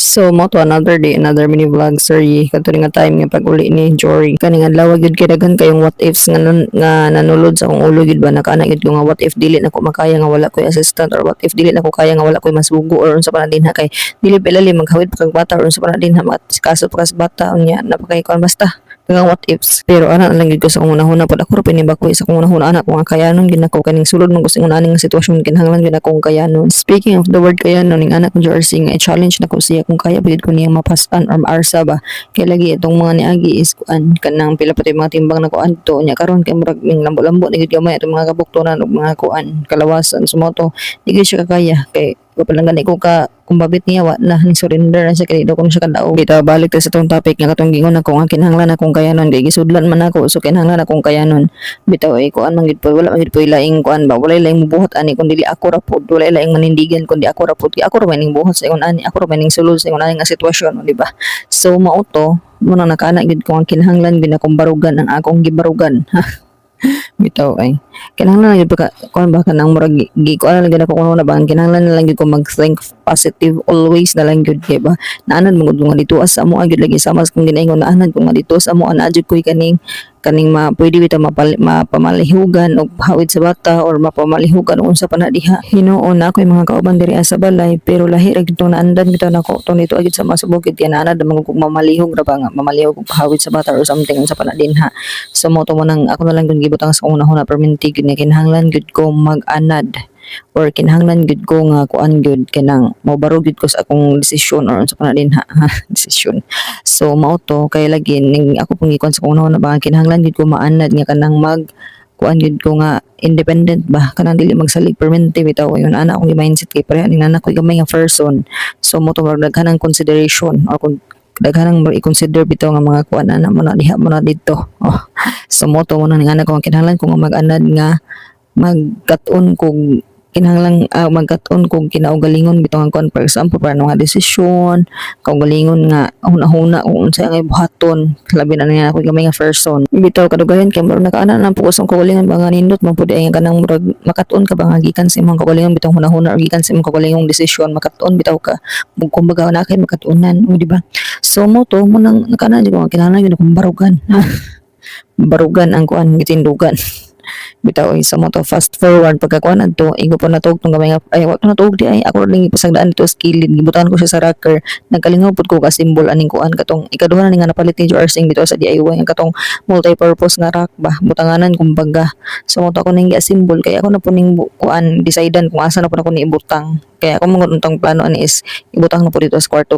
So mo to another day, another mini vlog sorry katong nga time nga pag-uli ni Jory. Kaning adlaw gyud kay daghan kayong what ifs nga nanulod sa akong ulo gyud ba nakana gyud ko nga what if dili na ko makaya nga wala koy assistant or what if dili na ko kaya nga wala koy masugo or unsa pa na dinha kay dili pilali maghawid pa kag bata or unsa pa na dinha kaso pa kas bata unya napakay kon basta nga what ifs pero ana lang gyud ko sa una-una pud ako ra pinibako sa akong una-una ana ko nga kayanon gyud nako kaning sulod man ko sa una ning sitwasyon kinahanglan gyud akong kayanon. Speaking of the word kayanon ning anak ko Jersey nga i-challenge nako siya kung kaya bigid ko niya mapasan or maarsa ba kay lagi itong mga niagi is kuan kanang pila pati mga timbang na kuan to nya karon kay murag ning lambo-lambo ni gyud gamay itong mga kabuktonan ug mga kuan kalawasan sumoto di gyud siya kakaya kay papalangan ko ka kung babit niya wa na ni surrender na siya kay do ko siya kadao bitaw balik ta sa tong topic nga katong gingon ako nga kinahanglan akong kayanon kay gisudlan man ako so kinahanglan akong kayanon bitaw ay kuan man gid po wala man gid po ilaing kuan ba wala ilaing mubuhat ani kun dili ako ra pod wala ilaing manindigan kundi ako ra pod ako ra man ning buhat sa ingon ani ako ra man ning sulod sa ingon ani nga sitwasyon di ba so mao to mo nang nakana gid ko ang kinahanglan gid akong barugan ang akong gibarugan bitaw ay kinahanglan lang gyud pagka kuan ba kanang murag gikuan lang gyud ako kuno na ba kinahanglan lang gyud ko mag-think positive always na lang gyud kay ba naanad mo gud nga dito asa mo gyud lagi sama kung ginaingon naanad ko nga dito sa mo ana gyud koy kaning pwede bitaw mapamalihugan og hawid sa bata or mapamalihugan unsa pa na diha hinuon na ako'y mga kauban diri sa balay pero lahi ra gyud naandan bitaw nako tong dito gyud sa masubukid kay naanad man kog mamalihog ra ba nga mamalihog og hawid sa bata or something unsa pa na dinha so mo to mo nang ako na lang gyud gibutang sa una-una perminti gyud nga kinahanglan gyud ko mag-anad or kinahanglan gyud ko nga kuan gyud kanang mobaro gyud ko sa akong desisyon or unsa pa na dinha desisyon so mao to kay lagi ning ako pong gikuan sa kuno na ba kinahanglan gyud ko maanad nga kanang mag kuan gyud ko nga independent ba kanang dili magsalig permanente bitaw yun ana akong mindset kay pareha ning anak ko gamay nga person so mo to daghanang consideration or kung daghanang i-consider bitaw nga mga kuan ana mo na diha mo na dito so mo to mo nang anak ko kinahanglan ko nga mag-anad nga magkat-on kog kinahanglan magkat-on kog kinaugalingon bitaw ang kuan for example para nga desisyon kaugalingon nga huna-huna kung unsa ang ibuhaton labi na niya ako gamay nga person bitaw kadugayan kay murag nakaana nang pukus ang kaugalingon ba nga nindot mo pud ay kanang murag makat-on ka ba nga gikan sa imong kaugalingon bitaw huna-huna or gikan sa imong kaugalingong desisyon makat-on bitaw ka mug kumbaga na kay makat-onan di ba so mo to mo nang nakaana di ko kinahanglan gyud akong barugan barugan ang kuan gitindugan bitaw sa mo to fast forward pagkakuan adto igo pa natug tong gamay nga ay wa natug di ay ako ring ipasagdaan dito sa kilid gibutan ko siya sa rocker nagkalingaw pud ko ka symbol aning kuan katong ikaduha na ni nga napalit ni Jorsing dito sa DIY ang katong multi-purpose nga rack ba butanganan kumbaga so mo to ako ning symbol kaya ako na po ning kuan decidean kung asa na po ako ni ibutang kaya ako mga untang plano ani is ibutang na po dito sa kwarto